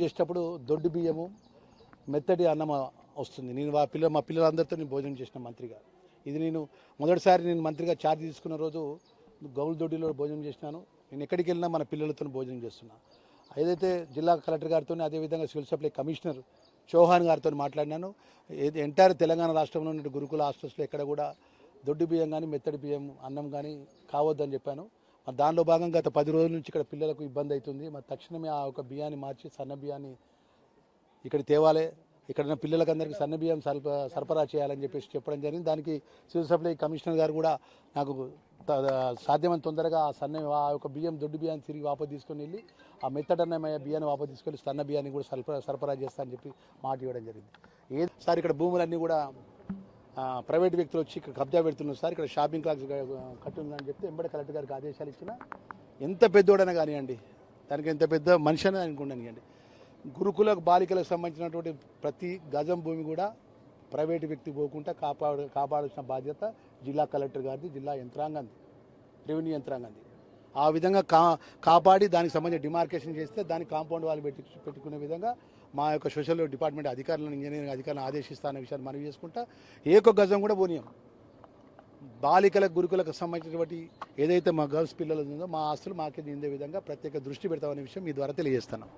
చేసేటప్పుడు దొడ్డు బియ్యము మెత్తటి అన్నం వస్తుంది. నేను మా పిల్లలందరితో నేను భోజనం చేసిన మంత్రిగా. ఇది నేను మొదటిసారి నేను మంత్రిగా ఛార్జ్ తీసుకున్న రోజు గౌల్ దొడ్డిలో భోజనం చేసినాను. నేను ఎక్కడికి వెళ్ళినా మన పిల్లలతో భోజనం చేస్తున్నా. ఏదైతే జిల్లా కలెక్టర్ గారితో అదేవిధంగా సివిల్ సప్లై కమిషనర్ చౌహాన్ గారితో మాట్లాడినాను. ఎంటైర్ తెలంగాణ రాష్ట్రంలో ఉన్న గురుకుల హాస్టల్స్లో ఎక్కడ కూడా దొడ్డు బియ్యం కానీ మెత్తడి బియ్యం అన్నం కానీ కావద్దని చెప్పాను. దానిలో భాగంగా గత 10 రోజుల నుంచి ఇక్కడ పిల్లలకు ఇబ్బంది అవుతుంది. తక్షణమే ఆ ఒక బియ్యాన్ని మార్చి సన్న బియ్యాన్ని ఇక్కడ తేవాలి, ఇక్కడ పిల్లలకు అందరికీ సన్న బియ్యం సరఫరా చేయాలని చెప్పడం జరిగింది. దానికి సివిల్ సప్లై కమిషనర్ గారు కూడా నాకు సాధ్యమైన తొందరగా ఆ యొక్క బియ్యం దొడ్డు బియ్యాన్ని తిరిగి వాపసు తీసుకొని వెళ్ళి ఆ మెత్తడన్నమయ్యే బియ్యాన్ని వాపసు తీసుకెళ్ళి సన్న బియ్యాన్ని కూడా సరఫరా చేస్తా అని చెప్పి మాట ఇవ్వడం జరిగింది. సార్ ఇక్కడ భూములన్నీ కూడా ప్రైవేట్ వ్యక్తులు వచ్చి ఇక్కడ కబ్జా పెడుతున్నారు సార్, ఇక్కడ షాపింగ్ కాంప్లెక్స్ కట్టి ఉందని చెప్తే ఎంబడి కలెక్టర్ గారికి ఆదేశాలు ఇచ్చినా ఎంత పెద్దోడైనా కానివ్వండి, దానికి ఎంత పెద్ద మనిషి అని అనుకోండి, గురుకుల బాలికలకు సంబంధించినటువంటి ప్రతి గజం భూమి కూడా ప్రైవేటు వ్యక్తి పోకుండా కాపాడాల్సిన బాధ్యత జిల్లా కలెక్టర్ గారిది, జిల్లా యంత్రాంగంది, రెవెన్యూ యంత్రాంగంది. ఆ విధంగా కాపాడి దానికి సంబంధించిన డిమార్కేషన్ చేస్తే దానికి కాంపౌండ్ వాళ్ళు పెట్టుకునే విధంగా మా యొక్క సోషల్ డిపార్ట్మెంట్ అధికారులను, ఇంజనీరింగ్ అధికారులను ఆదేశిస్తాన విషయాన్ని మనవి చేసుకుంటా. గజం కూడా పోనీయం. బాలికలకు గురుకులకు సంబంధించినటువంటి ఏదైతే మా గర్ల్స్ పిల్లలు ఉందో మా ఆస్తులు మాకే చెందే విధంగా ప్రత్యేక దృష్టి పెడతామనే విషయం మీ ద్వారా తెలియజేస్తున్నాం.